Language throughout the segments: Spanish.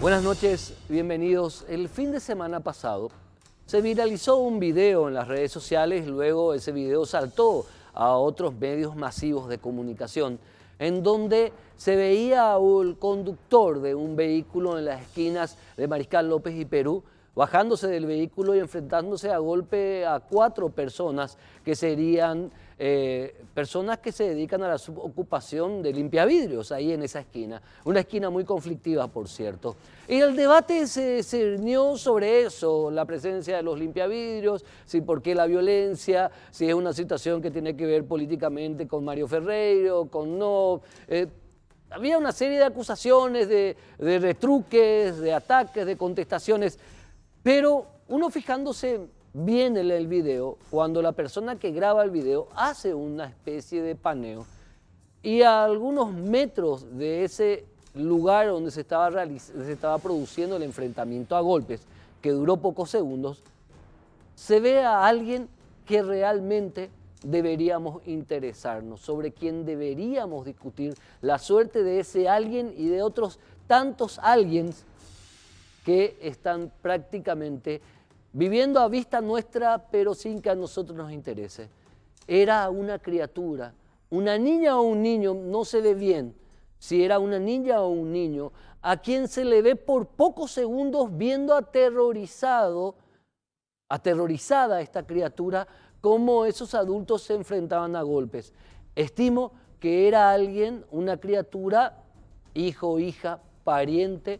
Buenas noches, bienvenidos. El fin de semana pasado se viralizó un video en las redes sociales, luego ese video saltó a otros medios masivos de comunicación, en donde se veía al conductor de un vehículo en las esquinas de Mariscal López y Perú, bajándose del vehículo y enfrentándose a golpe a 4 personas que serían personas que se dedican a la subocupación de limpiavidrios ahí en esa esquina, una esquina muy conflictiva, por cierto. Y el debate se cernió sobre eso, la presencia de los limpiavidrios, si por qué la violencia, si es una situación que tiene que ver políticamente con Mario Ferreiro, con no. Había una serie de acusaciones, de retruques, de ataques, de contestaciones, pero uno fijándose bien en el video, cuando la persona que graba el video hace una especie de paneo y a algunos metros de ese lugar donde se estaba produciendo el enfrentamiento a golpes, que duró pocos segundos, se ve a alguien que realmente deberíamos interesarnos, sobre quien deberíamos discutir la suerte de ese alguien y de otros tantos aliens que están prácticamente viviendo a vista nuestra, pero sin que a nosotros nos interese. Era una criatura, una niña o un niño, no se ve bien si era una niña o un niño, a quien se le ve por pocos segundos viendo aterrorizada esta criatura, cómo esos adultos se enfrentaban a golpes. Estimo que era alguien, una criatura, hijo, hija, pariente,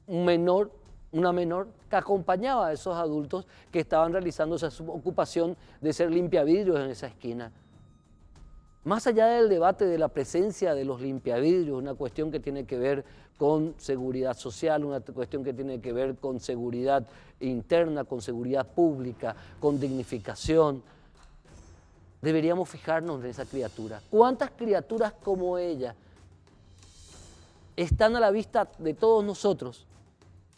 un menor, una menor que acompañaba a esos adultos que estaban realizando esa ocupación de ser limpiavidrios en esa esquina. Más allá del debate de la presencia de los limpiavidrios, una cuestión que tiene que ver con seguridad social, una cuestión que tiene que ver con seguridad interna, con seguridad pública, con dignificación, deberíamos fijarnos en esa criatura. ¿Cuántas criaturas como ella están a la vista de todos nosotros,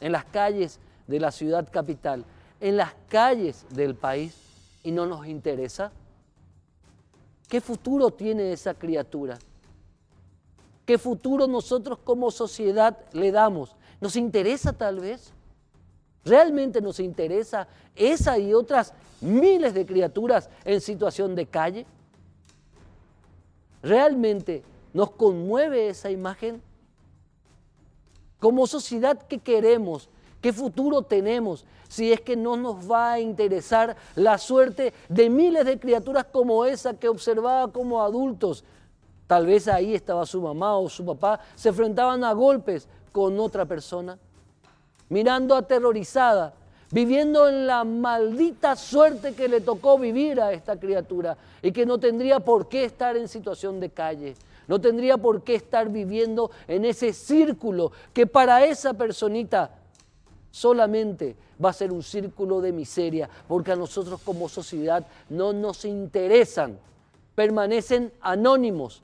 en las calles de la ciudad capital, en las calles del país, y no nos interesa? ¿Qué futuro tiene esa criatura? ¿Qué futuro nosotros como sociedad le damos? ¿Nos interesa tal vez? ¿Realmente nos interesa esa y otras miles de criaturas en situación de calle? ¿Realmente nos conmueve esa imagen? Como sociedad, ¿qué queremos? ¿Qué futuro tenemos si es que no nos va a interesar la suerte de miles de criaturas como esa que observaba como adultos? Tal vez ahí estaba su mamá o su papá, se enfrentaban a golpes con otra persona, mirando aterrorizada, viviendo en la maldita suerte que le tocó vivir a esta criatura y que no tendría por qué estar en situación de calle. No tendría por qué estar viviendo en ese círculo que para esa personita solamente va a ser un círculo de miseria, porque a nosotros como sociedad no nos interesan. Permanecen anónimas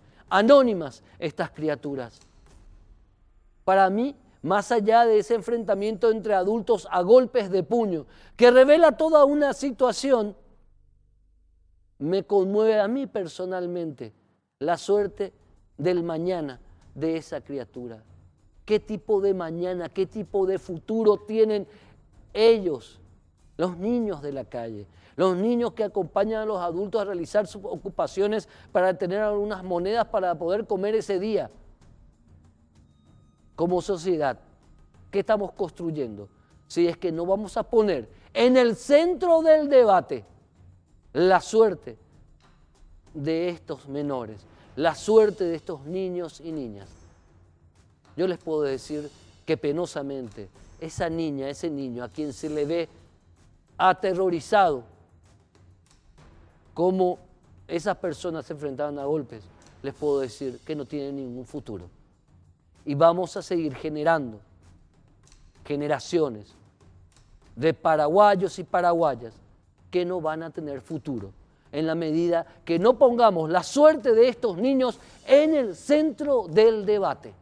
estas criaturas. Para mí, más allá de ese enfrentamiento entre adultos a golpes de puño, que revela toda una situación, me conmueve a mí personalmente la suerte del mañana de esa criatura. ¿Qué tipo de mañana, qué tipo de futuro tienen ellos, los niños de la calle, los niños que acompañan a los adultos a realizar sus ocupaciones para tener algunas monedas para poder comer ese día? Como sociedad, ¿qué estamos construyendo? Si es que no vamos a poner en el centro del debate la suerte de estos menores, la suerte de estos niños y niñas. Yo les puedo decir que penosamente esa niña, ese niño a quien se le ve aterrorizado como esas personas se enfrentaban a golpes, les puedo decir que no tienen ningún futuro. Y vamos a seguir generando generaciones de paraguayos y paraguayas que no van a tener futuro en la medida que no pongamos la suerte de estos niños en el centro del debate.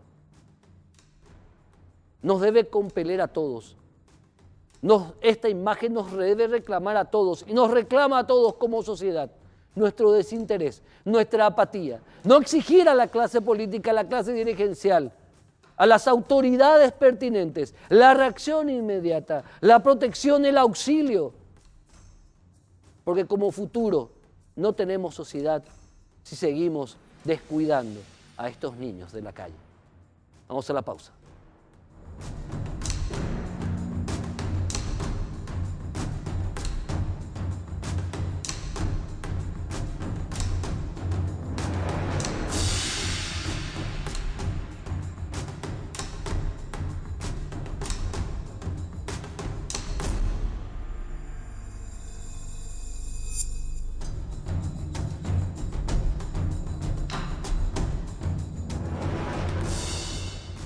Nos debe compeler a todos. Esta imagen nos debe reclamar a todos y nos reclama a todos como sociedad. Nuestro desinterés, nuestra apatía. No exigir a la clase política, a la clase dirigencial, a las autoridades pertinentes la reacción inmediata, la protección, el auxilio. Porque como futuro no tenemos sociedad si seguimos descuidando a estos niños de la calle. Vamos a la pausa.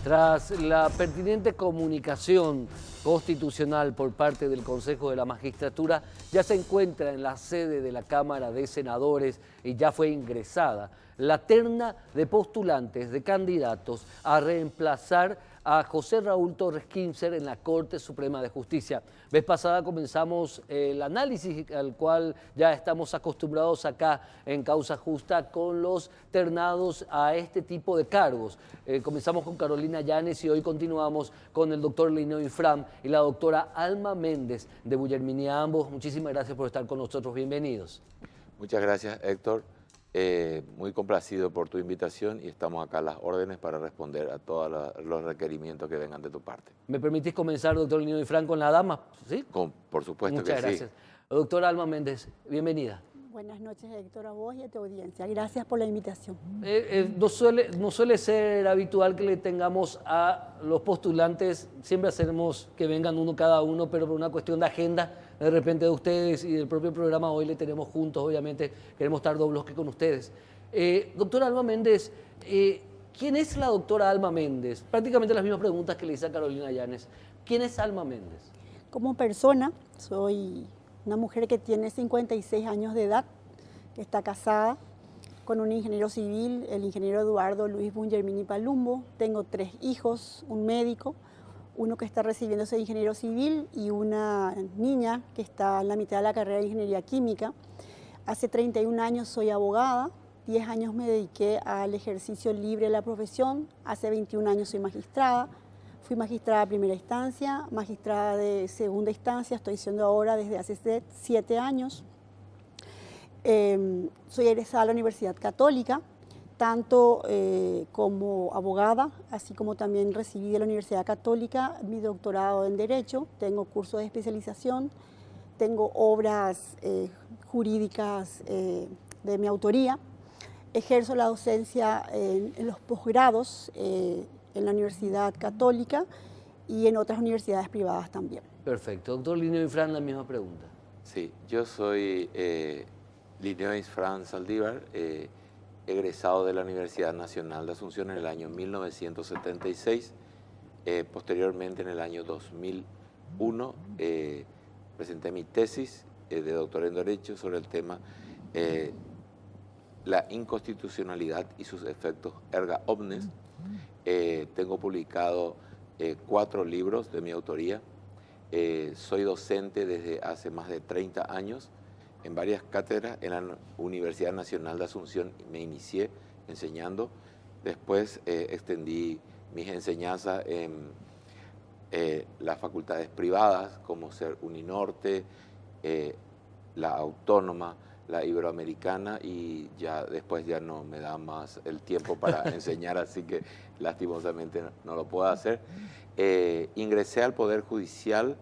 Tras la pertinente comunicación constitucional por parte del Consejo de la Magistratura, ya se encuentra en la sede de la Cámara de Senadores y ya fue ingresada la terna de postulantes, de candidatos a reemplazar a José Raúl Torres Kimser en la Corte Suprema de Justicia. Vez pasada comenzamos el análisis al cual ya estamos acostumbrados acá en Causa Justa con los ternados a este tipo de cargos. Comenzamos con Carolina Llanes y hoy continuamos con el doctor Linneo Infram y la doctora Alma Méndez de Bullermini. A ambos, muchísimas gracias por estar con nosotros. Bienvenidos. Muchas gracias, Héctor. Muy complacido por tu invitación y estamos acá a las órdenes para responder a todos los requerimientos que vengan de tu parte. ¿Me permitís comenzar, doctor Linneo Infram, con la dama? ¿Sí? Por supuesto. Muchas que gracias. Sí. Doctora Alma Méndez, bienvenida. Buenas noches, Héctor, a vos y a tu audiencia. Gracias por la invitación. No suele ser habitual que le tengamos a los postulantes, siempre hacemos que vengan uno cada uno, pero por una cuestión de agenda, de repente de ustedes y del propio programa hoy le tenemos juntos, obviamente queremos estar dos bloques con ustedes. Doctora Alma Méndez, ¿quién es la doctora Alma Méndez? Prácticamente las mismas preguntas que le hice a Carolina Llanes. ¿Quién es Alma Méndez? Como persona, soy una mujer que tiene 56 años de edad, que está casada con un ingeniero civil, el ingeniero Eduardo Luis Bullermini Palumbo. Tengo 3 hijos, un médico, uno que está recibiéndose de ingeniero civil y una niña que está en la mitad de la carrera de ingeniería química. Hace 31 años soy abogada, 10 años me dediqué al ejercicio libre de la profesión, hace 21 años soy magistrada. Fui magistrada de primera instancia, magistrada de segunda instancia, estoy siendo ahora desde hace 7 años. Soy egresada de la Universidad Católica, tanto como abogada, así como también recibí de la Universidad Católica mi doctorado en Derecho, tengo cursos de especialización, tengo obras jurídicas de mi autoría, ejerzo la docencia en los posgrados, en la Universidad Católica y en otras universidades privadas también. Perfecto. Doctor Linneo Infram, la misma pregunta. Sí, yo soy Linneo Infram Saldívar, egresado de la Universidad Nacional de Asunción en el año 1976. Posteriormente, en el año 2001, presenté mi tesis de doctorado en Derecho sobre el tema la inconstitucionalidad y sus efectos erga omnes. Tengo publicado 4 libros de mi autoría. Soy docente desde hace más de 30 años en varias cátedras. En la Universidad Nacional de Asunción me inicié enseñando. Después extendí mis enseñanzas en las facultades privadas, como ser Uninorte, la Autónoma, la Iberoamericana, y ya después ya no me da más el tiempo para enseñar, así que lastimosamente no lo puedo hacer. Ingresé al Poder Judicial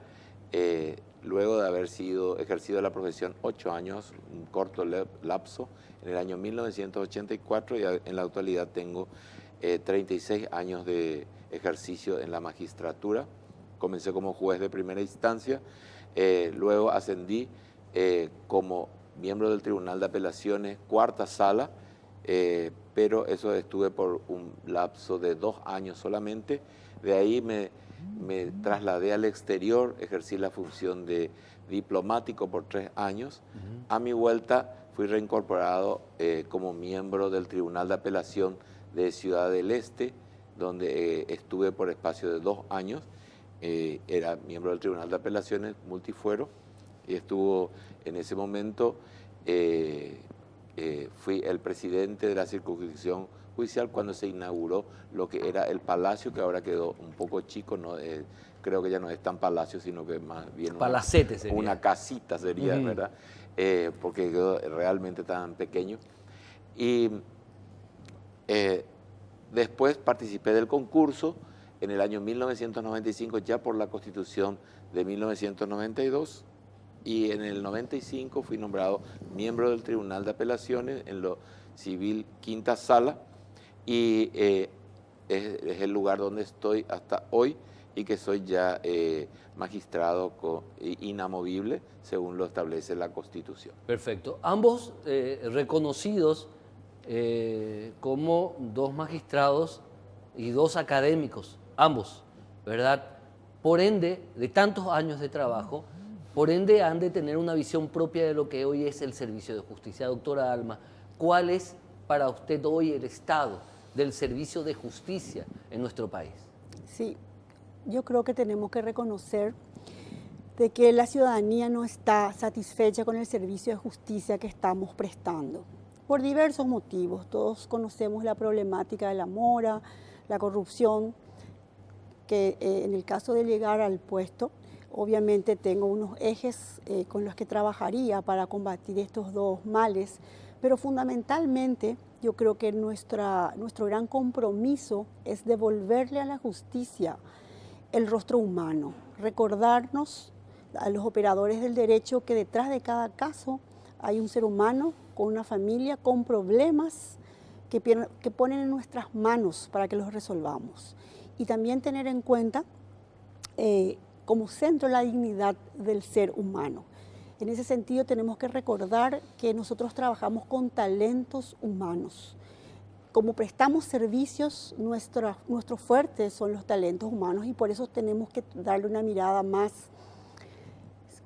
luego de haber ejercido la profesión 8 años, un corto lapso, en el año 1984, y en la actualidad tengo 36 años de ejercicio en la magistratura. Comencé como juez de primera instancia, luego ascendí como miembro del Tribunal de Apelaciones, cuarta sala, pero eso estuve por un lapso de 2 años solamente. De ahí me trasladé al exterior, ejercí la función de diplomático por 3 años. A mi vuelta fui reincorporado como miembro del Tribunal de Apelación de Ciudad del Este, donde estuve por espacio de 2 años. Era miembro del Tribunal de Apelaciones multifuero y estuvo en ese momento, fui el presidente de la circunscripción Judicial cuando se inauguró lo que era el palacio, que ahora quedó un poco chico, no, creo que ya no es tan palacio, sino que más bien Palacete sería. una casita sería, ¿verdad? Porque quedó realmente tan pequeño. Y después participé del concurso en el año 1995, ya por la Constitución de 1992, y en el 95 fui nombrado miembro del Tribunal de Apelaciones en lo civil Quinta Sala, y es el lugar donde estoy hasta hoy, y que soy ya magistrado inamovible según lo establece la Constitución. Perfecto. Ambos reconocidos como dos magistrados y dos académicos, ambos, ¿verdad? Por ende, de tantos años de trabajo, por ende han de tener una visión propia de lo que hoy es el servicio de justicia. Doctora Alma, ¿cuál es para usted hoy el estado del servicio de justicia en nuestro país? Sí, yo creo que tenemos que reconocer de que la ciudadanía no está satisfecha con el servicio de justicia que estamos prestando, por diversos motivos. Todos conocemos la problemática de la mora, la corrupción, que en el caso de llegar al puesto, obviamente tengo unos ejes con los que trabajaría para combatir estos dos males, pero fundamentalmente yo creo que nuestro gran compromiso es devolverle a la justicia el rostro humano, recordarnos a los operadores del derecho que detrás de cada caso hay un ser humano con una familia, con problemas que ponen en nuestras manos para que los resolvamos. Y también tener en cuenta como centro la dignidad del ser humano. En ese sentido tenemos que recordar que nosotros trabajamos con talentos humanos. Como prestamos servicios, nuestro fuerte son los talentos humanos, y por eso tenemos que darle una mirada más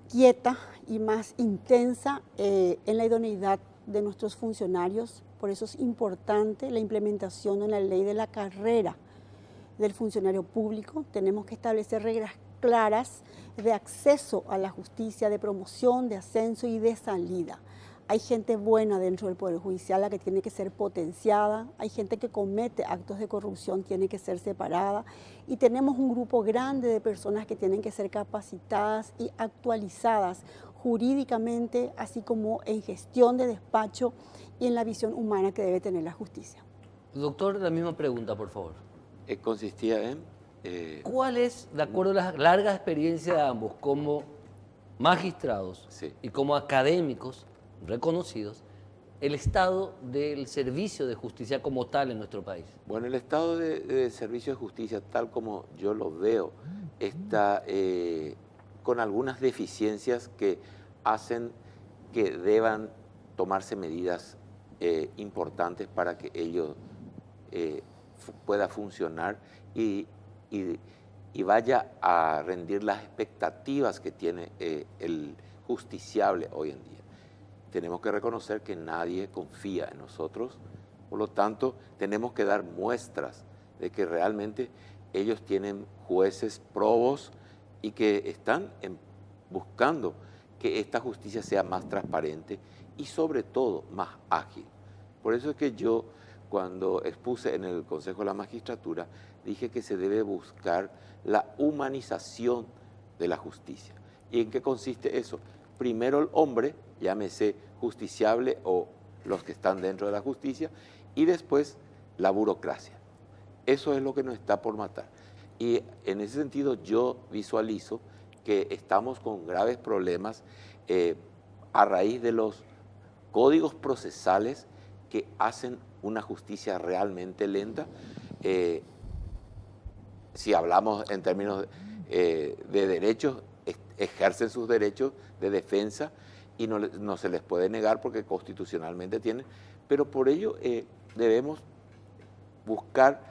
quieta y más intensa en la idoneidad de nuestros funcionarios. Por eso es importante la implementación en la ley de la carrera del funcionario público. Tenemos que establecer reglas claras de acceso a la justicia, de promoción, de ascenso y de salida. Hay gente buena dentro del Poder Judicial, la que tiene que ser potenciada. Hay gente que comete actos de corrupción, tiene que ser separada. Y tenemos un grupo grande de personas que tienen que ser capacitadas y actualizadas jurídicamente, así como en gestión de despacho y en la visión humana que debe tener la justicia. Doctor, la misma pregunta, por favor. Consistía en... ¿Cuál es, de acuerdo a la larga experiencia de ambos, como magistrados y como académicos reconocidos, el estado del servicio de justicia como tal en nuestro país? Bueno, el estado de servicio de justicia, tal como yo lo veo, está con algunas deficiencias que hacen que deban tomarse medidas importantes para que ello pueda funcionar y vaya a rendir las expectativas que tiene el justiciable hoy en día. Tenemos que reconocer que nadie confía en nosotros, por lo tanto tenemos que dar muestras de que realmente ellos tienen jueces probos y que están buscando que esta justicia sea más transparente y sobre todo más ágil. Por eso es que yo, cuando expuse en el Consejo de la Magistratura, dije que se debe buscar la humanización de la justicia. ¿Y en qué consiste eso? Primero el hombre, llámese justiciable o los que están dentro de la justicia, y después la burocracia. Eso es lo que nos está por matar. Y en ese sentido yo visualizo que estamos con graves problemas a raíz de los códigos procesales que hacen una justicia realmente lenta. Si hablamos en términos de derechos, ejercen sus derechos de defensa y no se les puede negar porque constitucionalmente tienen, pero por ello debemos buscar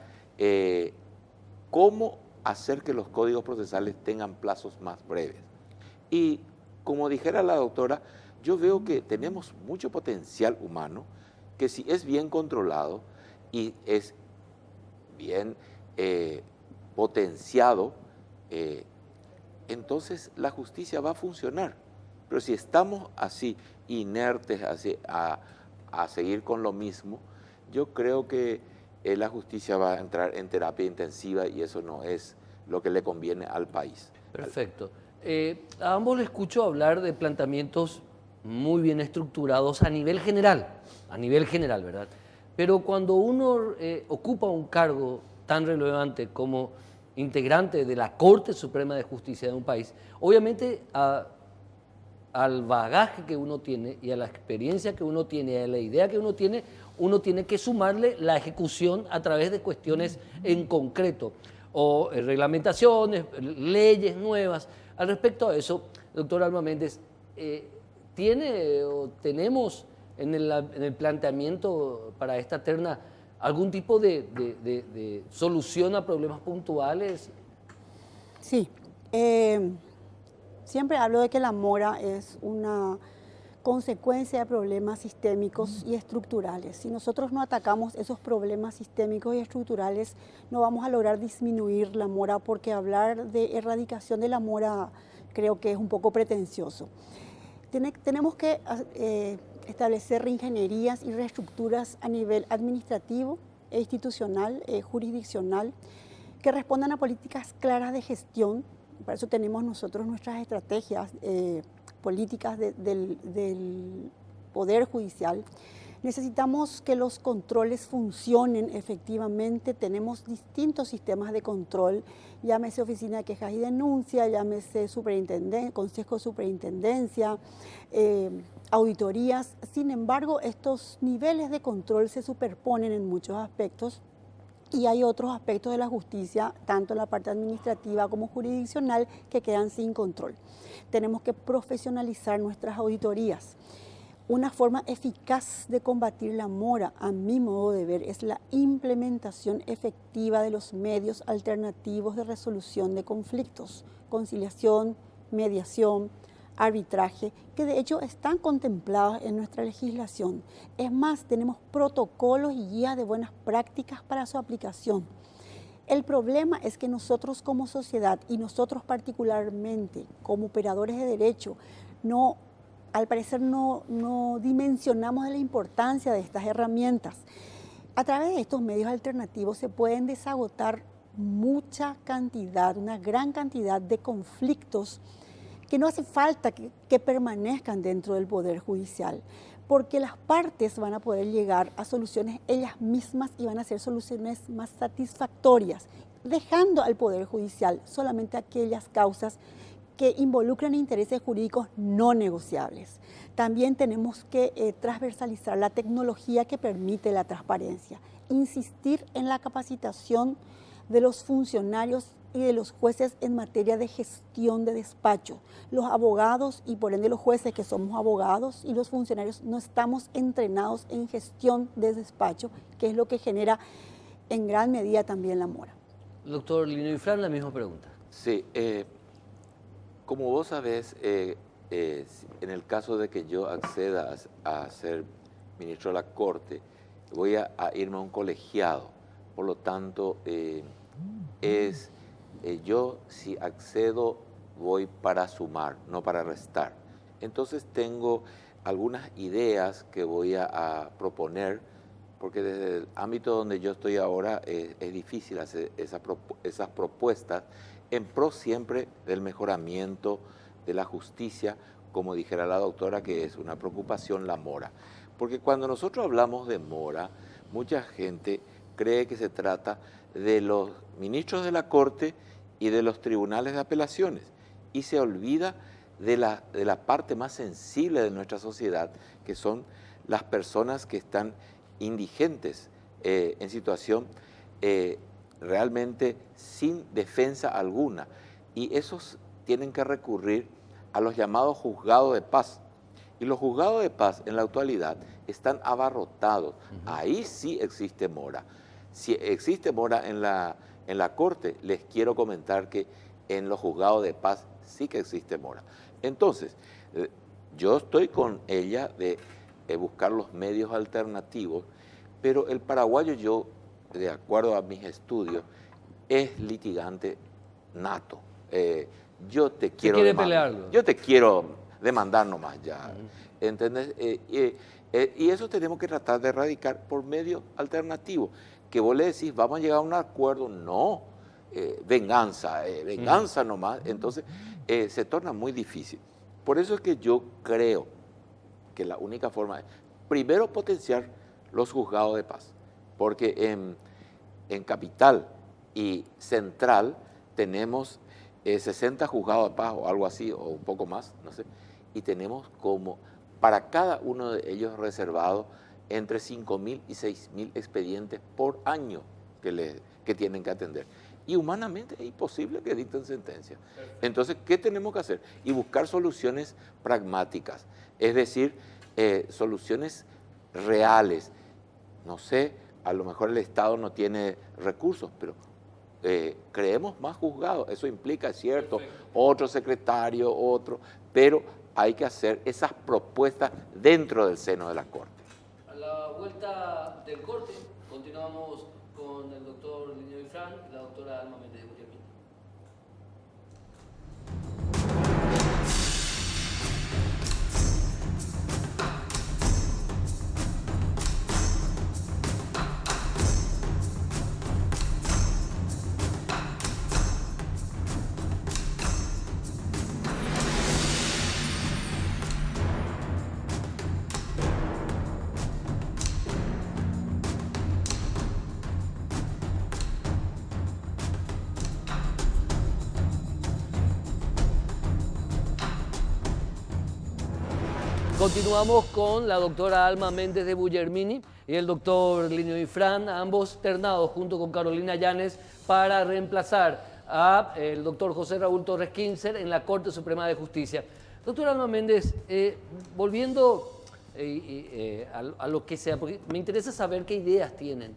cómo hacer que los códigos procesales tengan plazos más breves. Y como dijera la doctora, yo veo que tenemos mucho potencial humano que si es bien controlado y es bien potenciado, entonces la justicia va a funcionar. Pero si estamos así inertes a seguir con lo mismo, yo creo que la justicia va a entrar en terapia intensiva y eso no es lo que le conviene al país. Perfecto. A ambos les escucho hablar de planteamientos muy bien estructurados a nivel general, ¿verdad? Pero cuando uno ocupa un cargo tan relevante como integrante de la Corte Suprema de Justicia de un país, obviamente al bagaje que uno tiene y a la experiencia que uno tiene, y a la idea que uno tiene que sumarle la ejecución a través de cuestiones en concreto, o reglamentaciones, leyes nuevas. Al respecto a eso, doctor Alma Méndez, ¿tiene o tenemos en el planteamiento para esta terna algún tipo de solución a problemas puntuales? Sí. Siempre hablo de que la mora es una consecuencia de problemas sistémicos y estructurales. Si nosotros no atacamos esos problemas sistémicos y estructurales, no vamos a lograr disminuir la mora, porque hablar de erradicación de la mora creo que es un poco pretencioso. Tenemos que establecer reingenierías y reestructuras a nivel administrativo e institucional, jurisdiccional, que respondan a políticas claras de gestión. Para eso tenemos nosotros nuestras estrategias políticas del Poder Judicial. Necesitamos que los controles funcionen efectivamente. Tenemos distintos sistemas de control, llámese Oficina de Quejas y Denuncias, llámese Consejo de Superintendencia, auditorías. Sin embargo, estos niveles de control se superponen en muchos aspectos. Y hay otros aspectos de la justicia, tanto en la parte administrativa como jurisdiccional, que quedan sin control. Tenemos que profesionalizar nuestras auditorías. Una forma eficaz de combatir la mora, a mi modo de ver, es la implementación efectiva de los medios alternativos de resolución de conflictos, conciliación, mediación, arbitraje, que de hecho están contemplados en nuestra legislación. Es más, tenemos protocolos y guías de buenas prácticas para su aplicación. El problema es que nosotros como sociedad y nosotros particularmente como operadores de derecho, al parecer no dimensionamos de la importancia de estas herramientas. A través de estos medios alternativos se pueden desagotar una gran cantidad de conflictos que no hace falta que permanezcan dentro del Poder Judicial, porque las partes van a poder llegar a soluciones ellas mismas y van a ser soluciones más satisfactorias, dejando al Poder Judicial solamente aquellas causas que involucran intereses jurídicos no negociables. También tenemos que transversalizar la tecnología que permite la transparencia, insistir en la capacitación de los funcionarios y de los jueces en materia de gestión de despacho. Los abogados y por ende los jueces, que somos abogados, y los funcionarios no estamos entrenados en gestión de despacho, que es lo que genera en gran medida también la mora. Doctor Lino Ifrán, la misma pregunta. Sí, como vos sabés, en el caso de que yo acceda a ser ministro de la Corte, voy a irme a un colegiado. Por lo tanto, yo si accedo voy para sumar, no para restar. Entonces tengo algunas ideas que voy a proponer, porque desde el ámbito donde yo estoy ahora es difícil hacer esas propuestas en pro siempre del mejoramiento de la justicia, como dijera la doctora, que es una preocupación la mora. Porque cuando nosotros hablamos de mora, mucha gente cree que se trata de los ministros de la Corte y de los tribunales de apelaciones, y se olvida de la parte más sensible de nuestra sociedad, que son las personas que están indigentes, en situación realmente sin defensa alguna, y esos tienen que recurrir a los llamados juzgados de paz. Y los juzgados de paz en la actualidad están abarrotados. Ahí sí existe mora. Si existe mora en la Corte, les quiero comentar que en los juzgados de paz sí que existe mora. Entonces, yo estoy con ella de buscar los medios alternativos, pero el paraguayo, yo, de acuerdo a mis estudios, es litigante nato. Yo te quiero pelearlo. Yo te quiero demandar nomás ya. ¿Entendés? Y eso tenemos que tratar de erradicar por medios alternativos, que vos le decís, vamos a llegar a un acuerdo, no, venganza nomás, entonces se torna muy difícil. Por eso es que yo creo que la única forma es, primero, potenciar los juzgados de paz, porque en Capital y Central tenemos 60 juzgados de paz o algo así, o un poco más, no sé, y tenemos como para cada uno de ellos reservado entre 5.000 y 6.000 expedientes por año que tienen que atender. Y humanamente es imposible que dicten sentencia. Entonces, ¿qué tenemos que hacer? Y buscar soluciones pragmáticas, es decir, soluciones reales. No sé, a lo mejor el Estado no tiene recursos, pero creemos más juzgados, eso implica, es cierto, otro secretario, otro, pero hay que hacer esas propuestas dentro del seno de la Corte. A la vuelta del corte, continuamos con el doctor Linneo Ifrán y la doctora Alma Méndez de Guillermín. Continuamos con la doctora Alma Méndez de Guillermín y el doctor Linneo Ifrán, ambos ternados junto con Carolina Llanes para reemplazar al doctor José Raúl Torres Kinzer en la Corte Suprema de Justicia. Doctora Alma Méndez, volviendo a lo que sea, porque me interesa saber qué ideas tienen.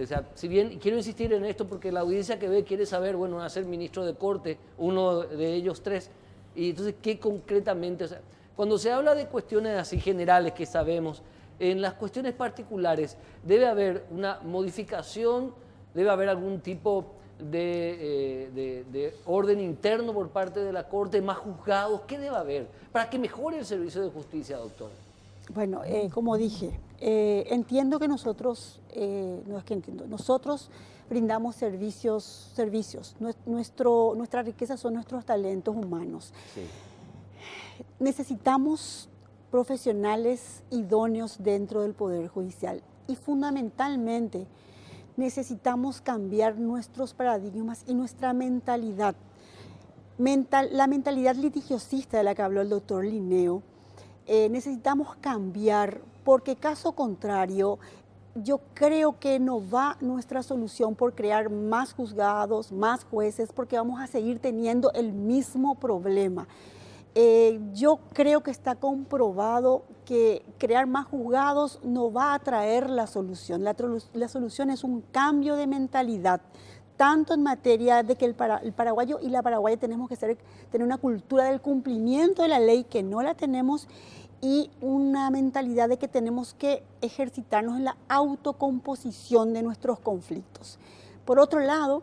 O sea, si bien quiero insistir en esto porque la audiencia que ve quiere saber, bueno, van a ser ministro de Corte, uno de ellos tres, y entonces, ¿qué concretamente? O sea, cuando se habla de cuestiones así generales que sabemos, en las cuestiones particulares, ¿debe haber una modificación? ¿Debe haber algún tipo de orden interno por parte de la Corte, más juzgados? ¿Qué debe haber para que mejore el servicio de justicia, doctor? Bueno, como dije, entiendo que nosotros, no es que entiendo, nosotros brindamos servicios. Nuestra riqueza son nuestros talentos humanos. Sí. Necesitamos profesionales idóneos dentro del Poder Judicial y fundamentalmente necesitamos cambiar nuestros paradigmas y nuestra mentalidad. La mentalidad litigiosista de la que habló el doctor Linneo, necesitamos cambiar porque caso contrario, yo creo que no va nuestra solución por crear más juzgados, más jueces, porque vamos a seguir teniendo el mismo problema. Yo creo que está comprobado que crear más juzgados no va a traer la solución. La solución es un cambio de mentalidad, tanto en materia de que el paraguayo y la paraguaya tenemos que tener una cultura del cumplimiento de la ley que no la tenemos y una mentalidad de que tenemos que ejercitarnos en la autocomposición de nuestros conflictos. Por otro lado,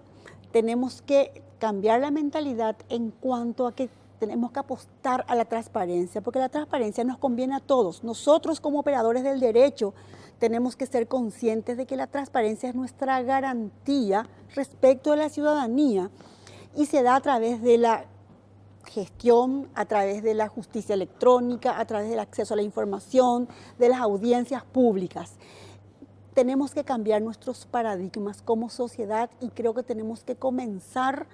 tenemos que cambiar la mentalidad en cuanto a que tenemos que apostar a la transparencia, porque la transparencia nos conviene a todos. Nosotros como operadores del derecho tenemos que ser conscientes de que la transparencia es nuestra garantía respecto de la ciudadanía y se da a través de la gestión, a través de la justicia electrónica, a través del acceso a la información, de las audiencias públicas. Tenemos que cambiar nuestros paradigmas como sociedad y creo que tenemos que comenzar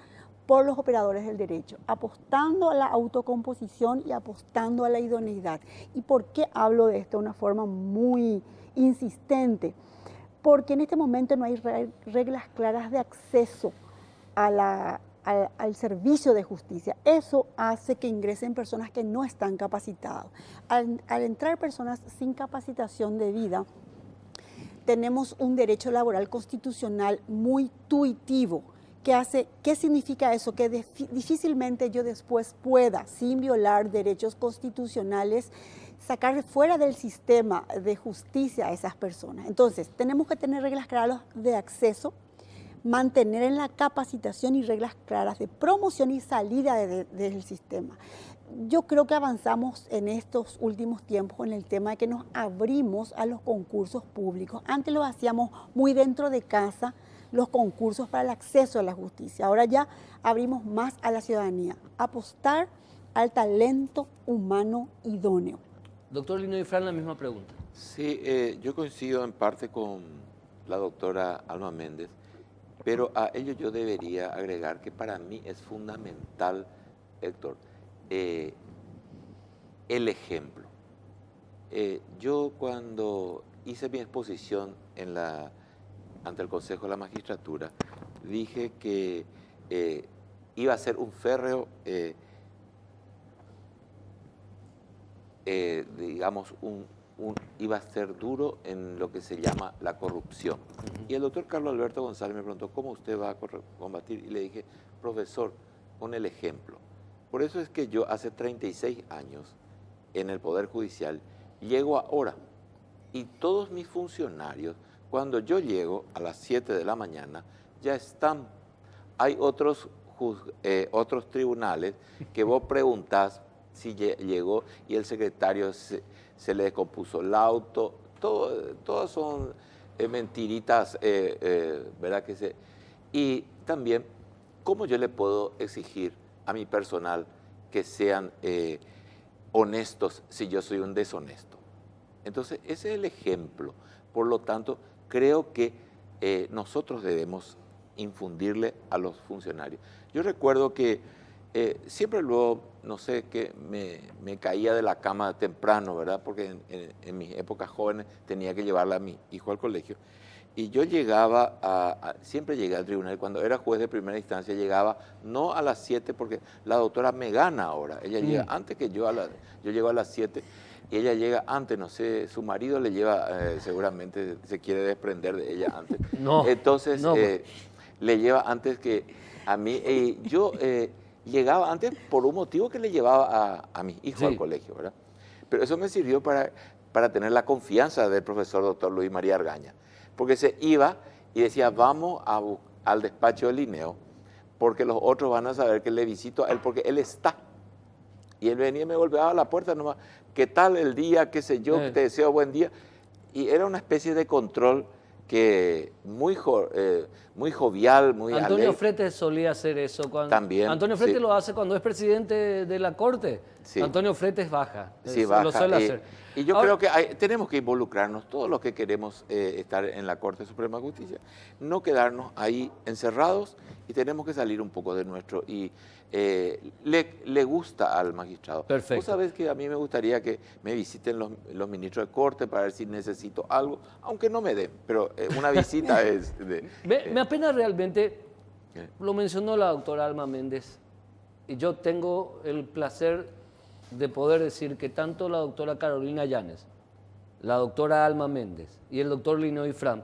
por los operadores del derecho, apostando a la autocomposición y apostando a la idoneidad. ¿Y por qué hablo de esto de una forma muy insistente? Porque en este momento no hay reglas claras de acceso al servicio de justicia. Eso hace que ingresen personas que no están capacitadas. Al entrar personas sin capacitación debida, tenemos un derecho laboral constitucional muy tuitivo. ¿Qué significa eso? Que difícilmente yo después pueda, sin violar derechos constitucionales, sacar fuera del sistema de justicia a esas personas. Entonces, tenemos que tener reglas claras de acceso, mantener en la capacitación y reglas claras de promoción y salida del sistema. Yo creo que avanzamos en estos últimos tiempos en el tema de que nos abrimos a los concursos públicos. Antes lo hacíamos muy dentro de casa, los concursos para el acceso a la justicia. Ahora ya abrimos más a la ciudadanía, apostar al talento humano idóneo. Doctor Lino Ifrán, la misma pregunta. Sí, yo coincido en parte con la doctora Alma Méndez, pero a ello yo debería agregar que para mí es fundamental, Héctor, el ejemplo. Yo cuando hice mi exposición ante el Consejo de la Magistratura, dije que iba a ser un férreo, digamos, iba a ser duro en lo que se llama la corrupción. Y el doctor Carlos Alberto González me preguntó, ¿cómo usted va a combatir? Y le dije, profesor, con el ejemplo. Por eso es que yo hace 36 años en el Poder Judicial llego ahora y todos mis funcionarios, cuando yo llego a las 7 de la mañana, ya están. Hay otros tribunales que vos preguntás si llegó y el secretario se le descompuso el auto. Todas son mentiritas, ¿verdad? Y también, ¿cómo yo le puedo exigir a mi personal que sean honestos si yo soy un deshonesto? Entonces, ese es el ejemplo. Por lo tanto, creo que nosotros debemos infundirle a los funcionarios. Yo recuerdo que siempre luego, no sé, que me caía de la cama temprano, ¿verdad? Porque en mis épocas jóvenes tenía que llevarle a mi hijo al colegio. Y yo llegaba siempre llegué al tribunal, cuando era juez de primera instancia llegaba no a las 7 porque la doctora me gana ahora, ella llega antes que yo, yo llego a las 7 y ella llega antes, no sé, su marido le lleva, seguramente se quiere desprender de ella antes. No, entonces no. le lleva antes que a mí, yo llegaba antes por un motivo que le llevaba a mi hijo al colegio, ¿verdad? Pero eso me sirvió para tener la confianza del profesor doctor Luis María Argaña. Porque se iba y decía, vamos al despacho de Linneo, porque los otros van a saber que le visito a él, porque él está. Y él venía y me golpeaba a la puerta nomás, ¿qué tal el día? ¿Qué sé yo? Te deseo buen día. Y era una especie de control que muy jovial, muy alegre. Antonio Fretes solía hacer eso. También. Antonio Fretes lo hace cuando es presidente de la Corte. Sí. Antonio Fretes baja. Sí, baja. Lo suele hacer. Y yo creo que tenemos que involucrarnos, todos los que queremos estar en la Corte Suprema de Justicia, no quedarnos ahí encerrados y tenemos que salir un poco de nuestro. Y le gusta al magistrado. Perfecto. Vos sabés que a mí me gustaría que me visiten los ministros de Corte para ver si necesito algo, aunque no me den, pero una visita es... me apena realmente, lo mencionó la doctora Alma Méndez, y yo tengo el placer de poder decir que tanto la doctora Carolina Llanes, la doctora Alma Méndez y el doctor Lino Ifrán,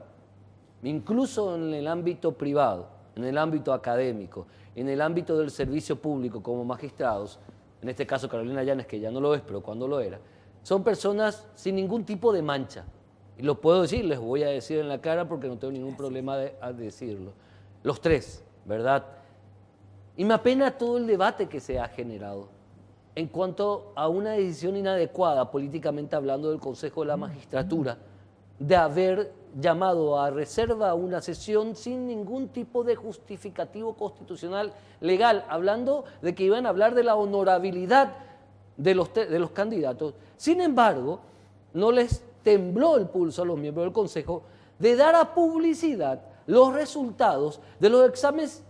incluso en el ámbito privado, en el ámbito académico, en el ámbito del servicio público como magistrados, en este caso Carolina Llanes, que ya no lo es, pero cuando lo era, son personas sin ningún tipo de mancha. Y lo puedo decir, les voy a decir en la cara porque no tengo ningún problema de decirlo. Los tres, ¿verdad? Y me apena todo el debate que se ha generado en cuanto a una decisión inadecuada, políticamente hablando, del Consejo de la Magistratura, de haber llamado a reserva una sesión sin ningún tipo de justificativo constitucional legal, hablando de que iban a hablar de la honorabilidad de los candidatos. Sin embargo, no les tembló el pulso a los miembros del Consejo de dar a publicidad los resultados de los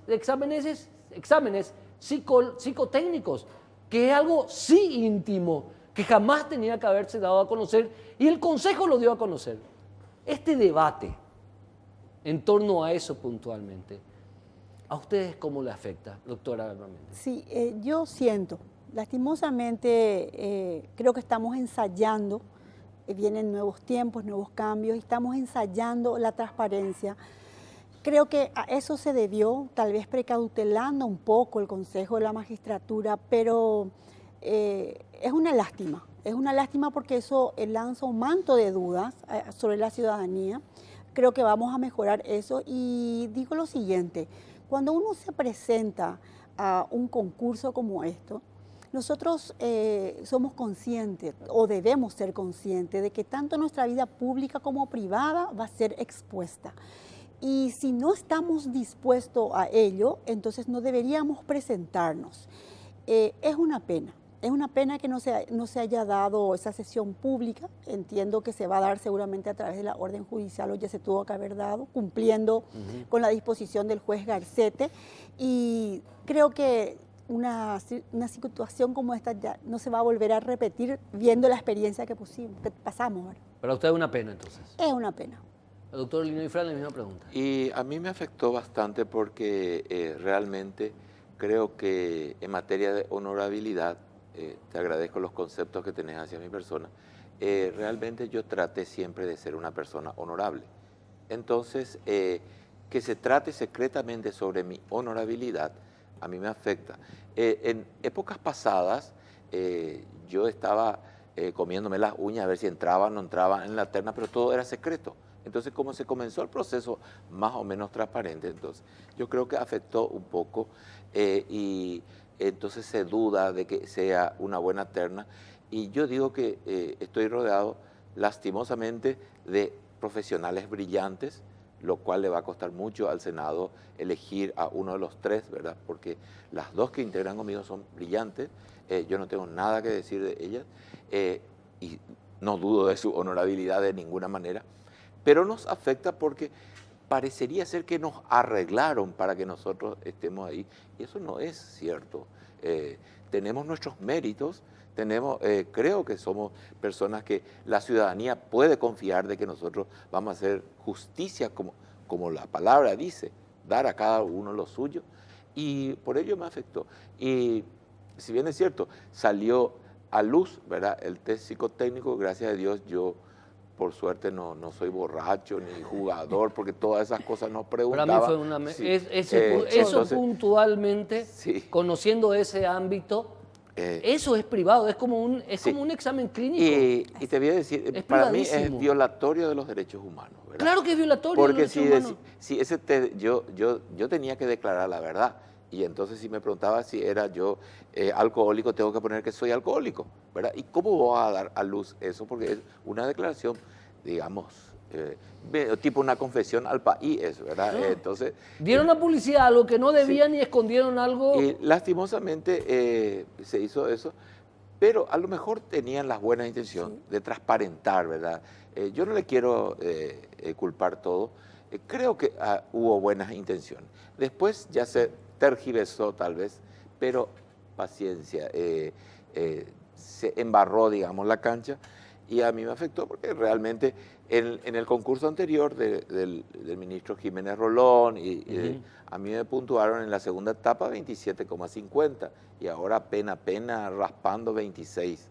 exámenes psicotécnicos, que es algo sí íntimo, que jamás tenía que haberse dado a conocer, y el Consejo lo dio a conocer. Este debate en torno a eso puntualmente, ¿a ustedes cómo le afecta, doctora Alma Méndez? Sí, yo siento, lastimosamente, creo que estamos ensayando, vienen nuevos tiempos, nuevos cambios, y estamos ensayando la transparencia. Creo que a eso se debió, tal vez precautelando un poco el Consejo de la Magistratura, pero es una lástima porque eso lanza un manto de dudas sobre la ciudadanía. creo que vamos a mejorar eso. Y digo lo siguiente, cuando uno se presenta a un concurso como esto, nosotros somos conscientes o debemos ser conscientes de que tanto nuestra vida pública como privada va a ser expuesta. Y si no estamos dispuestos a ello, entonces no deberíamos presentarnos. Es una pena que no se haya dado esa sesión pública. Entiendo que se va a dar seguramente a través de la orden judicial, o ya se tuvo que haber dado, cumpliendo con la disposición del juez Garcete. Y creo que una situación como esta ya no se va a volver a repetir viendo la experiencia que pasamos, ¿verdad? Para usted es una pena, entonces. Es una pena. El doctor Lino Ifrán, la misma pregunta. Y a mí me afectó bastante porque realmente creo que en materia de honorabilidad, te agradezco los conceptos que tenés hacia mi persona, realmente yo traté siempre de ser una persona honorable. Entonces, que se trate secretamente sobre mi honorabilidad, a mí me afecta. En épocas pasadas, yo estaba comiéndome las uñas a ver si entraba o no entraba en la terna, pero todo era secreto. Entonces, como se comenzó el proceso más o menos transparente, entonces yo creo que afectó un poco y entonces se duda de que sea una buena terna. Y yo digo que estoy rodeado, lastimosamente, de profesionales brillantes, lo cual le va a costar mucho al Senado elegir a uno de los tres, ¿verdad? Porque las dos que integran conmigo son brillantes, yo no tengo nada que decir de ellas y no dudo de su honorabilidad de ninguna manera. Pero nos afecta porque parecería ser que nos arreglaron para que nosotros estemos ahí, y eso no es cierto. Tenemos nuestros méritos, creo que somos personas que la ciudadanía puede confiar de que nosotros vamos a hacer justicia, como la palabra dice, dar a cada uno lo suyo, y por ello me afectó. Y si bien es cierto, salió a luz, ¿verdad?, el test psicotécnico, gracias a Dios, yo por suerte no soy borracho ni jugador, porque todas esas cosas nos preguntaban. Para mí fue una... Sí. Eso Entonces, puntualmente, sí. conociendo ese ámbito, eso es privado, es como un examen clínico. Y te voy a decir, Es para mí privadísimo. es violatorio de los derechos humanos, ¿verdad? Claro que es violatorio Porque de los derechos humanos. si ese test, yo tenía que declarar la verdad. Y entonces si me preguntaba si era yo alcohólico, tengo que poner que soy alcohólico, ¿verdad? ¿Y cómo voy a dar a luz eso? Porque es una declaración, digamos, tipo una confesión al país, eso, ¿verdad? No. Entonces, Dieron a publicidad algo que no debían y escondieron algo. y lastimosamente se hizo eso, pero a lo mejor tenían las buenas intenciones de transparentar, ¿verdad? Yo no le quiero culpar todo. Creo que hubo buenas intenciones. Después ya se tergiversó tal vez, pero paciencia, se embarró, digamos, la cancha, y a mí me afectó porque realmente en el concurso anterior del ministro Jiménez Rolón, a mí me puntuaron en la segunda etapa 27,50 y ahora apenas raspando 26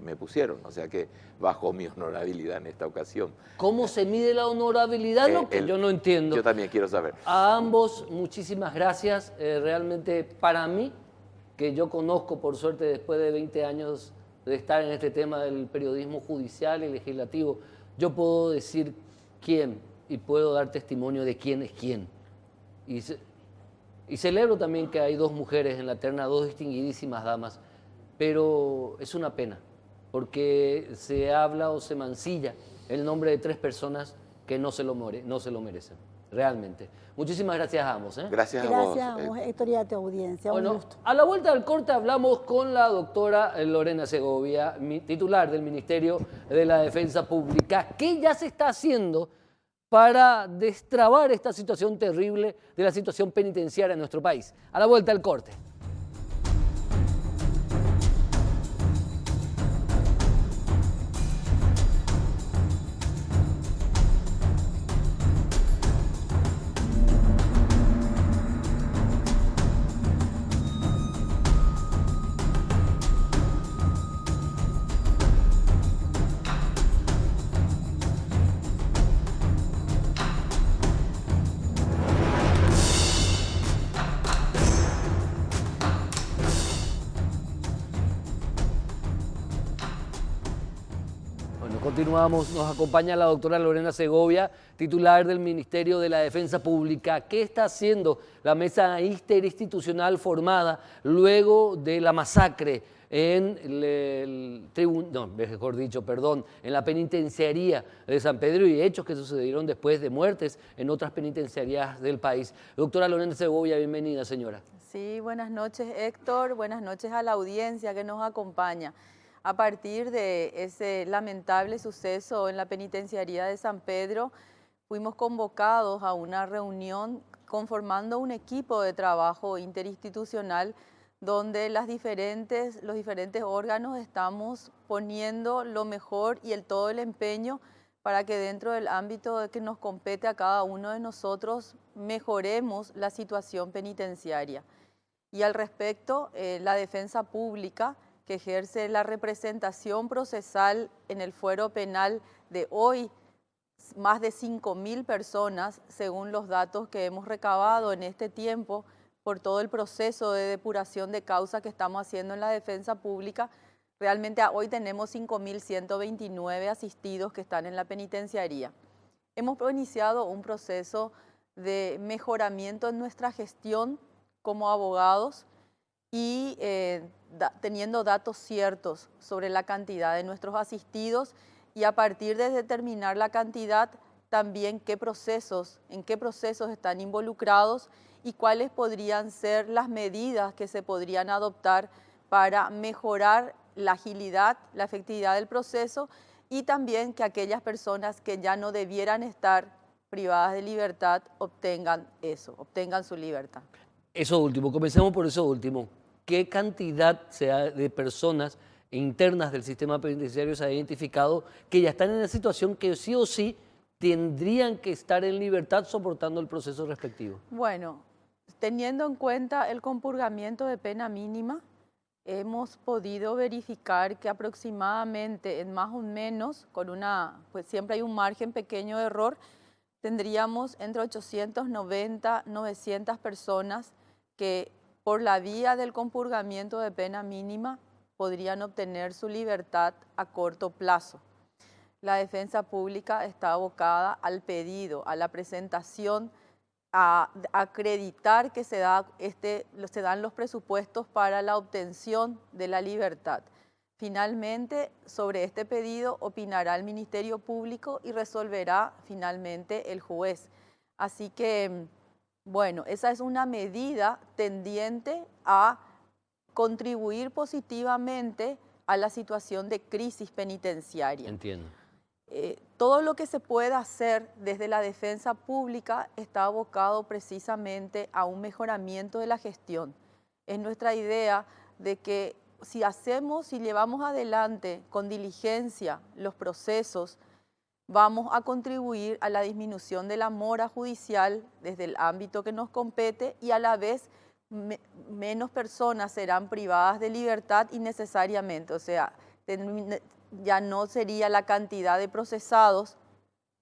me pusieron, o sea que bajó mi honorabilidad en esta ocasión. ¿Cómo se mide la honorabilidad? Lo que yo no entiendo. Yo también quiero saber. A ambos, muchísimas gracias. Realmente para mí, que yo conozco por suerte después de 20 años de estar en este tema del periodismo judicial y legislativo, yo puedo decir quién y puedo dar testimonio de quién es quién. Y celebro también que hay dos mujeres en la terna, dos distinguidísimas damas, pero es una pena, porque se habla o se mancilla el nombre de tres personas que no se lo merecen, realmente. Muchísimas gracias a ambos. Gracias a vos. Gracias a vos, Héctor, y a tu audiencia. Bueno, un gusto. a la vuelta del corte hablamos con la doctora Lorena Segovia, titular del Ministerio de la Defensa Pública, que ya se está haciendo para destrabar esta situación terrible de la situación penitenciaria en nuestro país. A la vuelta del corte. Continuamos, nos acompaña la doctora Lorena Segovia, titular del Ministerio de la Defensa Pública. ¿Qué está haciendo la mesa interinstitucional formada luego de la masacre en en la penitenciaría de San Pedro y hechos que sucedieron después de muertes en otras penitenciarías del país? Doctora Lorena Segovia, bienvenida, señora. Sí, buenas noches, Héctor. Buenas noches a la audiencia que nos acompaña. A partir de ese lamentable suceso en la penitenciaría de San Pedro, fuimos convocados a una reunión conformando un equipo de trabajo interinstitucional donde los diferentes órganos estamos poniendo lo mejor y todo el empeño para que dentro del ámbito que nos compete a cada uno de nosotros mejoremos la situación penitenciaria. Y al respecto, la defensa pública, que ejerce la representación procesal en el fuero penal de hoy, más de 5.000 personas, según los datos que hemos recabado en este tiempo, por todo el proceso de depuración de causa que estamos haciendo en la defensa pública. Realmente hoy tenemos 5.129 asistidos que están en la penitenciaría. Hemos iniciado un proceso de mejoramiento en nuestra gestión como abogados y teniendo datos ciertos sobre la cantidad de nuestros asistidos y a partir de determinar la cantidad, también en qué procesos están involucrados y cuáles podrían ser las medidas que se podrían adoptar para mejorar la agilidad, la efectividad del proceso y también que aquellas personas que ya no debieran estar privadas de libertad obtengan su libertad. Eso último, comencemos por eso último. ¿Qué cantidad de personas internas del sistema penitenciario se ha identificado que ya están en una situación que sí o sí tendrían que estar en libertad soportando el proceso respectivo? Bueno, teniendo en cuenta el compurgamiento de pena mínima, hemos podido verificar que aproximadamente, en más o menos, pues siempre hay un margen pequeño de error, tendríamos entre 890 y 900 personas que por la vía del compurgamiento de pena mínima podrían obtener su libertad a corto plazo. La defensa pública está abocada al pedido, a la presentación, a acreditar que se dan los presupuestos para la obtención de la libertad. Finalmente, sobre este pedido opinará el Ministerio Público y resolverá finalmente el juez. Así que, bueno, esa es una medida tendiente a contribuir positivamente a la situación de crisis penitenciaria. Entiendo. Todo lo que se pueda hacer desde la defensa pública está abocado precisamente a un mejoramiento de la gestión. Es nuestra idea de que si llevamos adelante con diligencia los procesos, vamos a contribuir a la disminución de la mora judicial desde el ámbito que nos compete y a la vez menos personas serán privadas de libertad innecesariamente. O sea, ya no sería la cantidad de procesados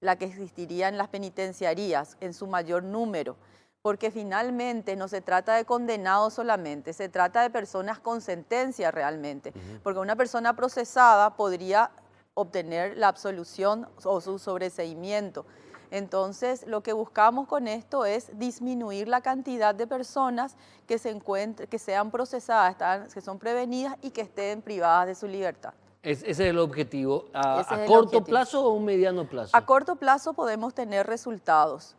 la que existiría en las penitenciarías en su mayor número, porque finalmente no se trata de condenados solamente, se trata de personas con sentencia realmente, porque una persona procesada podría obtener la absolución o su sobreseimiento. Entonces, lo que buscamos con esto es disminuir la cantidad de personas que sean procesadas, que son prevenidas y que estén privadas de su libertad. Ese es el objetivo. ¿A corto plazo o un mediano plazo? A corto plazo podemos tener resultados,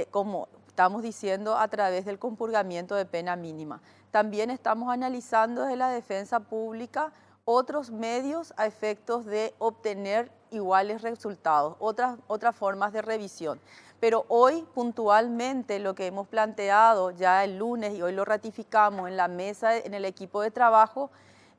como estamos diciendo, a través del compurgamiento de pena mínima. También estamos analizando desde la defensa pública otros medios a efectos de obtener iguales resultados, otras formas de revisión. Pero hoy, puntualmente, lo que hemos planteado ya el lunes y hoy lo ratificamos en la mesa, en el equipo de trabajo,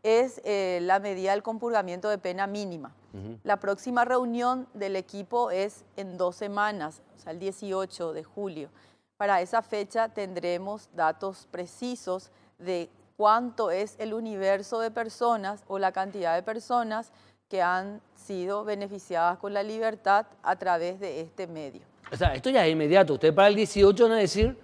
es la medida del compurgamiento de pena mínima. La próxima reunión del equipo es en 2 semanas, o sea, el 18 de julio. Para esa fecha tendremos datos precisos de cuánto es el universo de personas o la cantidad de personas que han sido beneficiadas con la libertad a través de este medio. O sea, esto ya es inmediato. Usted para el 18 van a decir,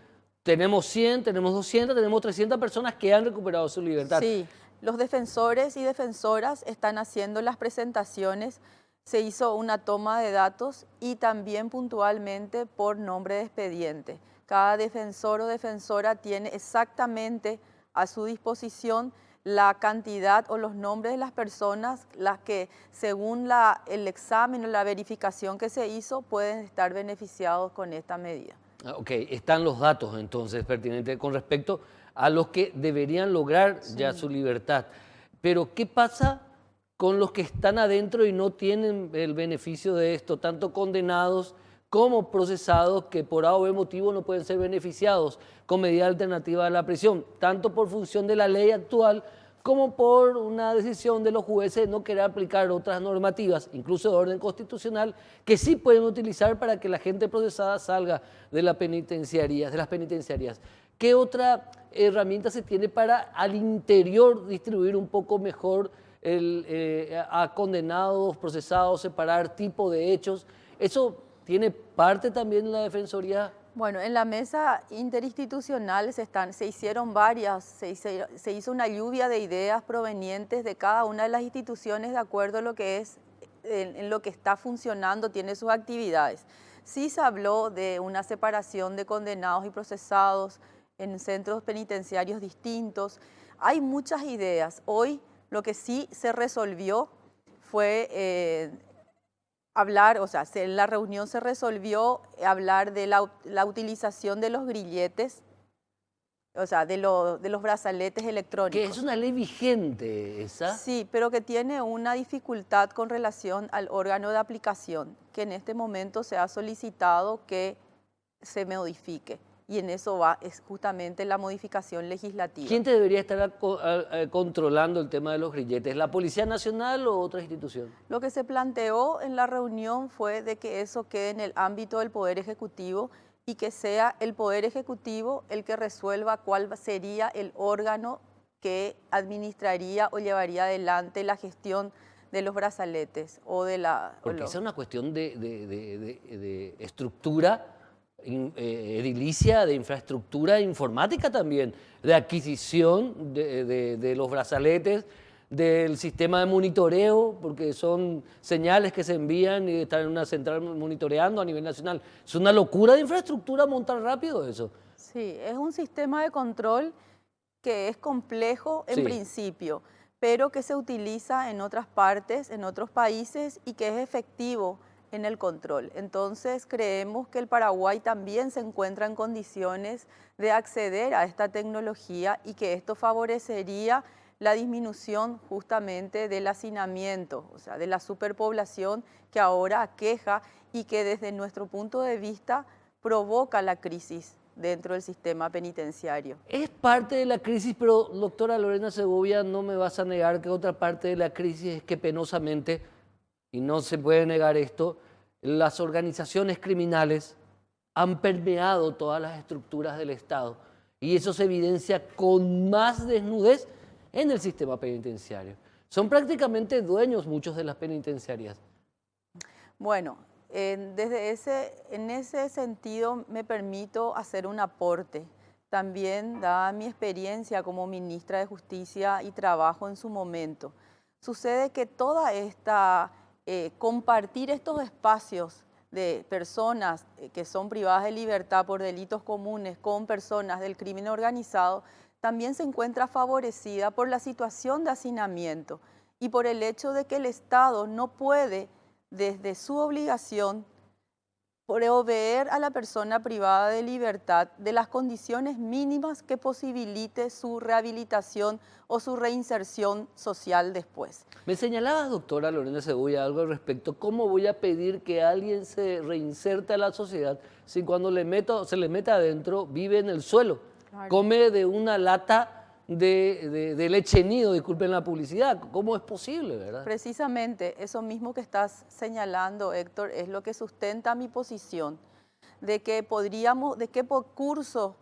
tenemos 100, tenemos 200, tenemos 300 personas que han recuperado su libertad. Sí, los defensores y defensoras están haciendo las presentaciones se hizo una toma de datos y también puntualmente por nombre de expediente. Cada defensor o defensora tiene exactamente a su disposición la cantidad o los nombres de las personas, las que según el examen o la verificación que se hizo pueden estar beneficiados con esta medida. Ok, están los datos entonces pertinentes con respecto a los que deberían lograr ya su libertad. Pero ¿qué pasa con los que están adentro y no tienen el beneficio de esto, tanto condenados como procesados, que por A o B motivo no pueden ser beneficiados con medida alternativa a la prisión, tanto por función de la ley actual como por una decisión de los jueces de no querer aplicar otras normativas, incluso de orden constitucional, que sí pueden utilizar para que la gente procesada salga de las penitenciarías? ¿Qué otra herramienta se tiene para al interior distribuir un poco mejor a condenados, procesados, separar tipo de hechos? ¿Eso tiene parte también en la Defensoría? Bueno, en la mesa interinstitucional se hicieron se hizo una lluvia de ideas provenientes de cada una de las instituciones de acuerdo a lo que es, en lo que está funcionando, tiene sus actividades. Sí se habló de una separación de condenados y procesados en centros penitenciarios distintos. Hay muchas ideas. Hoy lo que sí se resolvió fue hablar, o sea, en la reunión se resolvió hablar de la utilización de los grilletes, o sea, de los brazaletes electrónicos. Que es una ley vigente esa. Sí, pero que tiene una dificultad con relación al órgano de aplicación, que en este momento se ha solicitado que se modifique. Y en eso es justamente la modificación legislativa. ¿Quién te debería estar controlando el tema de los grilletes? ¿La Policía Nacional o otra institución? Lo que se planteó en la reunión fue de que eso quede en el ámbito del Poder Ejecutivo y que sea el Poder Ejecutivo el que resuelva cuál sería el órgano que administraría o llevaría adelante la gestión de los brazaletes o de la... Porque esa es una cuestión de estructura edilicia, de infraestructura informática también, de adquisición de los brazaletes, del sistema de monitoreo, porque son señales que se envían y están en una central monitoreando a nivel nacional. Es una locura de infraestructura montar rápido eso. Sí, es un sistema de control que es complejo en principio, pero que se utiliza en otras partes, en otros países y que es efectivo en el control. Entonces creemos que el Paraguay también se encuentra en condiciones de acceder a esta tecnología y que esto favorecería la disminución justamente del hacinamiento, o sea, de la superpoblación que ahora aqueja y que desde nuestro punto de vista provoca la crisis dentro del sistema penitenciario. Es parte de la crisis, pero doctora Lorena Segovia, no me vas a negar que otra parte de la crisis es que penosamente, y no se puede negar esto, las organizaciones criminales han permeado todas las estructuras del Estado y eso se evidencia con más desnudez en el sistema penitenciario. Son prácticamente dueños muchos de las penitenciarias. Bueno, en ese sentido me permito hacer un aporte. También, dada mi experiencia como ministra de Justicia y Trabajo en su momento, sucede que toda esta... compartir estos espacios de personas que son privadas de libertad por delitos comunes con personas del crimen organizado también se encuentra favorecida por la situación de hacinamiento y por el hecho de que el Estado no puede, desde su obligación, proveer a la persona privada de libertad de las condiciones mínimas que posibilite su rehabilitación o su reinserción social después. Me señalabas, doctora Lorena Segovia, algo al respecto. ¿Cómo voy a pedir que alguien se reinserte a la sociedad si cuando se le mete adentro vive en el suelo? Claro. Come de una lata de leche nido, disculpen la publicidad. ¿Cómo es posible, verdad? Precisamente eso mismo que estás señalando, Héctor, es lo que sustenta mi posición de que de qué curso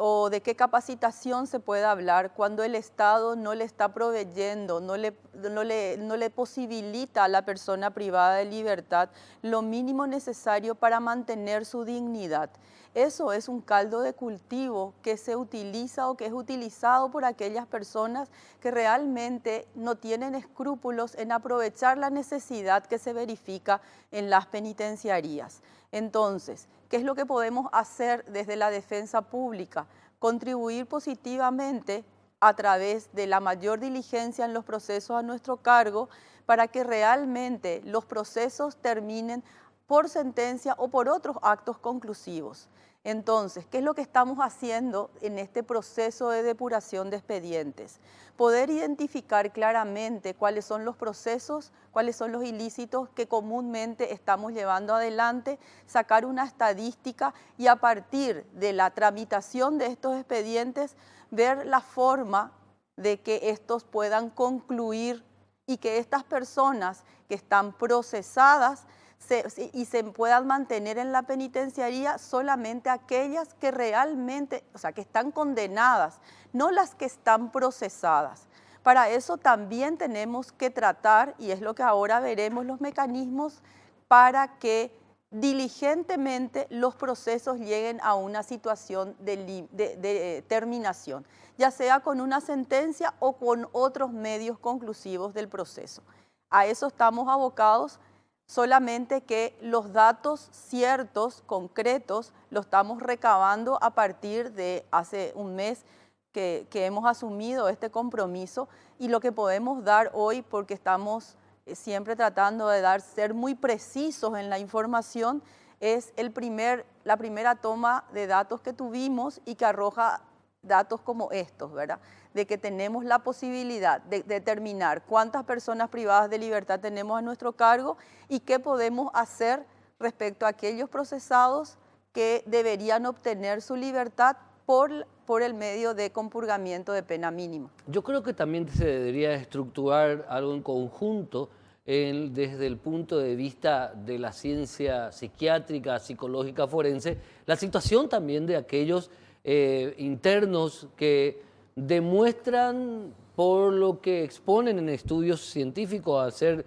o de qué capacitación se puede hablar cuando el Estado no le está proveyendo, no le posibilita a la persona privada de libertad lo mínimo necesario para mantener su dignidad. Eso es un caldo de cultivo que se utiliza o que es utilizado por aquellas personas que realmente no tienen escrúpulos en aprovechar la necesidad que se verifica en las penitenciarías. Entonces, ¿qué es lo que podemos hacer desde la defensa pública? Contribuir positivamente a través de la mayor diligencia en los procesos a nuestro cargo para que realmente los procesos terminen por sentencia o por otros actos conclusivos. Entonces, ¿qué es lo que estamos haciendo en este proceso de depuración de expedientes? Poder identificar claramente cuáles son los procesos, cuáles son los ilícitos que comúnmente estamos llevando adelante, sacar una estadística y a partir de la tramitación de estos expedientes, ver la forma de que estos puedan concluir y que estas personas que están procesadas se puedan mantener en la penitenciaría solamente aquellas que realmente, o sea, que están condenadas, no las que están procesadas. Para eso también tenemos que tratar, y es lo que ahora veremos, los mecanismos para que diligentemente los procesos lleguen a una situación de terminación, ya sea con una sentencia o con otros medios conclusivos del proceso. A eso estamos abocados, solamente que los datos ciertos, concretos, los estamos recabando a partir de hace un mes que hemos asumido este compromiso, y lo que podemos dar hoy, porque estamos siempre tratando de ser muy precisos en la información, es la primera toma de datos que tuvimos y que arroja datos como estos, ¿verdad? De que tenemos la posibilidad de determinar cuántas personas privadas de libertad tenemos a nuestro cargo y qué podemos hacer respecto a aquellos procesados que deberían obtener su libertad por el medio de compurgamiento de pena mínima. Yo creo que también se debería estructurar algo en conjunto desde el punto de vista de la ciencia psiquiátrica, psicológica, forense, la situación también de aquellos internos que demuestran por lo que exponen en estudios científicos al ser,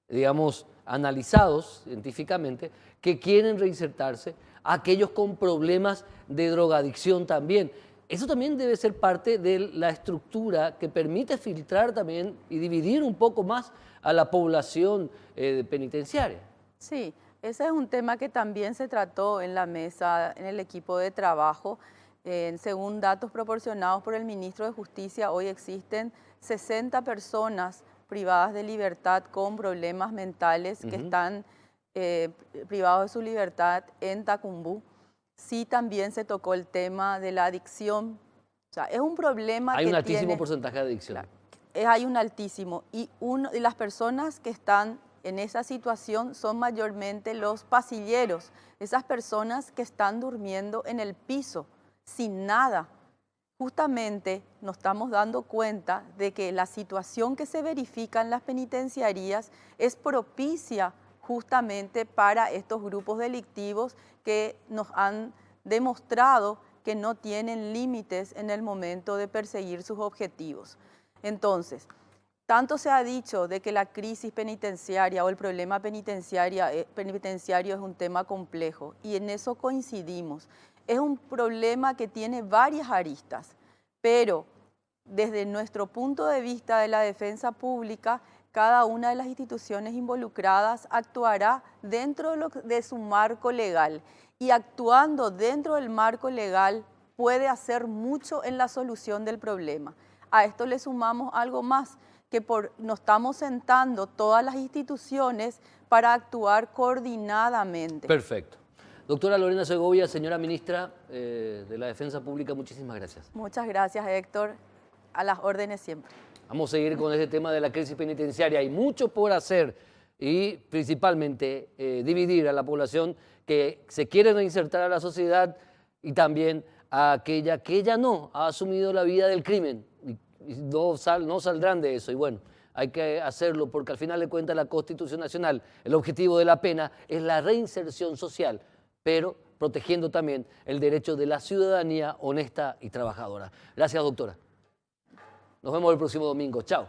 digamos, analizados científicamente, que quieren reinsertarse, aquellos con problemas de drogadicción también. Eso también debe ser parte de la estructura que permite filtrar también y dividir un poco más a la población penitenciaria. Sí, ese es un tema que también se trató en la mesa, en el equipo de trabajo. Según datos proporcionados por el ministro de Justicia, hoy existen 60 personas privadas de libertad con problemas mentales que están privados de su libertad en Tacumbú. Sí, también se tocó el tema de la adicción. O sea, es un problema Hay que un altísimo tiene, porcentaje de adicción. claro, hay un altísimo. Y las personas que están en esa situación son mayormente los pasilleros, esas personas que están durmiendo en el piso, sin nada. Justamente nos estamos dando cuenta de que la situación que se verifica en las penitenciarías es propicia justamente para estos grupos delictivos que nos han demostrado que no tienen límites en el momento de perseguir sus objetivos. Entonces, tanto se ha dicho de que la crisis penitenciaria o el problema penitenciario es un tema complejo, y en eso coincidimos. Es un problema que tiene varias aristas, pero desde nuestro punto de vista de la defensa pública, cada una de las instituciones involucradas actuará dentro de su marco legal, y actuando dentro del marco legal puede hacer mucho en la solución del problema. A esto le sumamos algo más, que nos estamos sentando todas las instituciones para actuar coordinadamente. Perfecto. Doctora Lorena Segovia, señora ministra de la Defensa Pública, muchísimas gracias. Muchas gracias, Héctor. A las órdenes siempre. Vamos a seguir con este tema de la crisis penitenciaria. Hay mucho por hacer y principalmente dividir a la población que se quiere reinsertar a la sociedad y también a aquella que ya no ha asumido la vida del crimen y no saldrán de eso. Y bueno, hay que hacerlo porque al final de cuentas la Constitución Nacional, el objetivo de la pena es la reinserción social, pero protegiendo también el derecho de la ciudadanía honesta y trabajadora. Gracias, doctora. Nos vemos el próximo domingo. Chao.